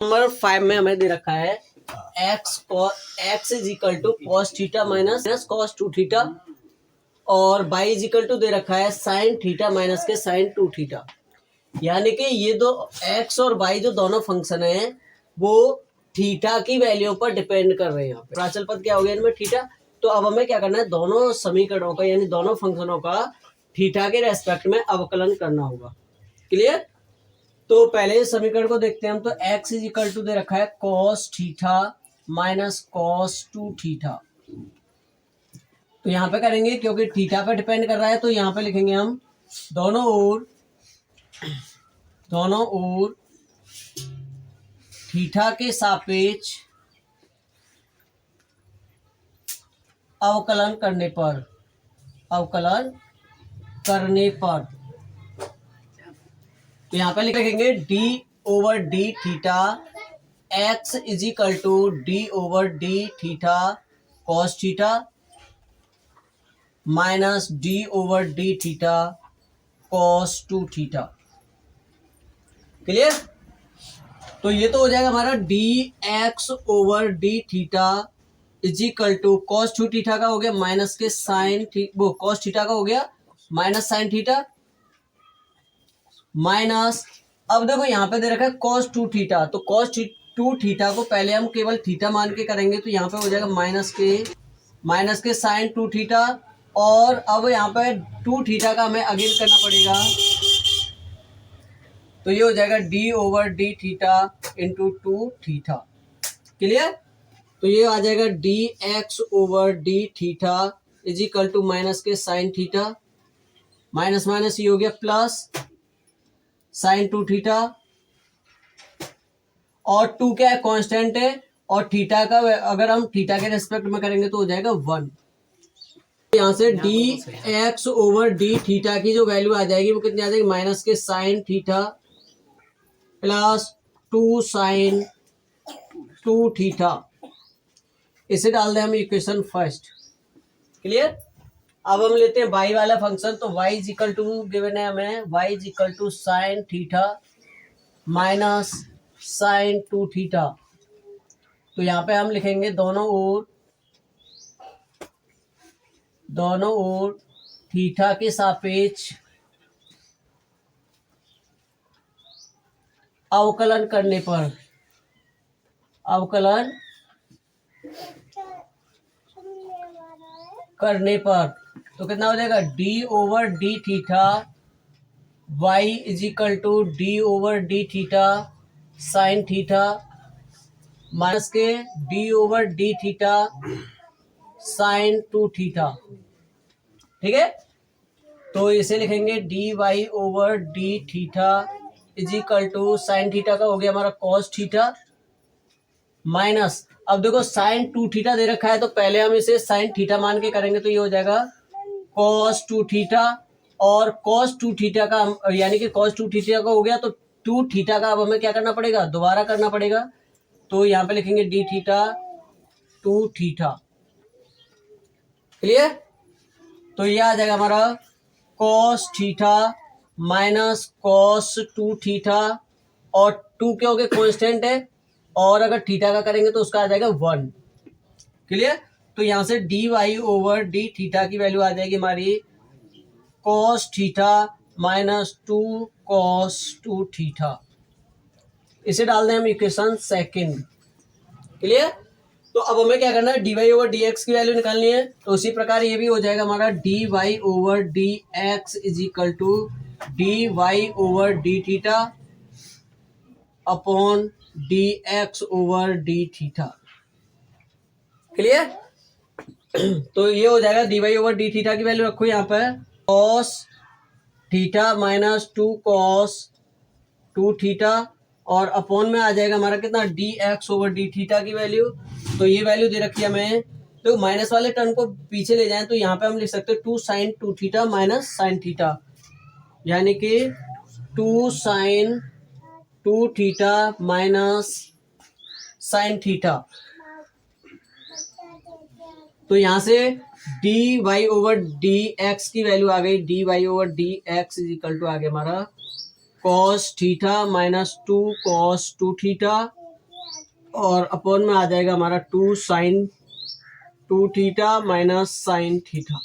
Number 5 में हमें दे रखा है x is equal to cos theta minus cos 2 theta और y इज इक्वल टू दे रखा है साइन थीटा माइनस के साइन 2 थीटा। यानी कि ये दो x और y जो दोनों फंक्शन है वो थीटा की वैल्यू पर डिपेंड कर रहे हैं। यहाँ पे प्राचल पद क्या हो गया इनमें थीटा। तो अब हमें क्या करना है, दोनों समीकरणों का यानी दोनों फंक्शनों का थीटा के रेस्पेक्ट में अवकलन करना होगा। क्लियर। तो पहले समीकरण को देखते हैं हम। तो x इज इक्वल टू दे रखा है cos theta minus cos 2 theta. तो यहाँ पे करेंगे क्योंकि थीटा पे डिपेंड कर रहा है, तो यहाँ पे लिखेंगे हम दोनों ओर थीटा के सापेक्ष अवकलन करने पर तो यहाँ पे लिखेंगे D over D theta X is equal to D over D theta cos theta minus D over D theta cos 2 theta. Clear. तो ये तो हो जाएगा हमारा D X over D theta is equal to cos 2 theta का हो गया minus के साइन वो कॉस थीटा का हो गया माइनस साइन थीटा माइनस। अब देखो यहाँ पे दे रखा है cos 2 थीटा। तो cos 2 थीटा को पहले हम केवल थीटा मान के करेंगे तो यहाँ पे हो जाएगा माइनस के साइन 2 थीटा और अब यहाँ पे 2 थीटा का हमें अगेन करना पड़ेगा। तो ये हो जाएगा D over D theta into 2 theta. Clear. तो ये आ जाएगा D X over D theta is equal to minus के साइन थीटा माइनस माइनस ये हो गया प्लस साइन 2 थीटा और 2 क्या है कांस्टेंट है और थीटा का अगर हम थीटा के रेस्पेक्ट में करेंगे तो हो जाएगा 1। यहाँ से D X over D theta की जो वैल्यू आ जाएगी वो कितनी आ जाएगी माइनस के sine theta plus 2 sine 2 theta. इसे डाल दें हम इक्वेशन फर्स्ट। क्लियर। अब हम लेते हैं y वाला फंक्शन। तो y is equal to given है हमें y is equal to sine theta minus sine 2 theta. तो यहाँ पे हम लिखेंगे दोनों ओर थीटा के सापेक्ष अवकलन करने पर तो कितना हो जाएगा d over D theta y is equal to D over D theta sine theta minus के d over D theta sine 2 theta. ठीक है। तो इसे लिखेंगे D Y over D theta is equal to sine theta का हो गया हमारा कॉस थीटा माइनस। अब देखो साइन 2 थीटा दे रखा है तो पहले हम इसे साइन थीटा मान के करेंगे तो ये हो जाएगा कॉस 2 थीटा और कॉस 2 थीटा का यानी कि कॉस 2 थीटा का हो गया तो 2 थीटा का अब हमें क्या करना पड़ेगा दोबारा करना पड़ेगा। तो यहाँ पे लिखेंगे डी थीटा 2 थीटा। क्लियर। तो ये आ जाएगा हमारा cos theta minus cos 2 theta और 2 क्या हो गया कांस्टेंट है और अगर थीटा का करेंगे तो उसका आ जाएगा 1। क्लियर। तो यहां से D Y over D theta की वैल्यू आ जाएगी हमारी cos theta minus 2 cos 2 theta. इसे डाल दें हम इक्वेशन सेकंड। क्लियर। तो अब हमें क्या करना है D Y over D X की वैल्यू निकालनी है। तो उसी प्रकार ये भी हो जाएगा हमारा D Y over D X is equal to D Y over D theta upon D X over D theta. Clear. तो ये हो जाएगा D Y over D theta की वैल्यू रखो यहाँ पर cos theta minus 2 cos 2 theta और upon में आ जाएगा हमारा कितना D X over D theta की वैल्यू। तो ये वैल्यू दे रखी है हमें। तो माइनस वाले टर्म को पीछे ले जाएं तो यहाँ पे हम लिख सकते हैं 2 sine 2 theta minus sine theta यानी कि 2 sine 2 theta minus sine theta. तो यहाँ से D Y over D X की वैल्यू आ गई D Y over D X is equal to आ गया हमारा cos theta minus 2 cos 2 theta और अपॉन में आ जाएगा हमारा 2 sin 2 theta minus sin theta.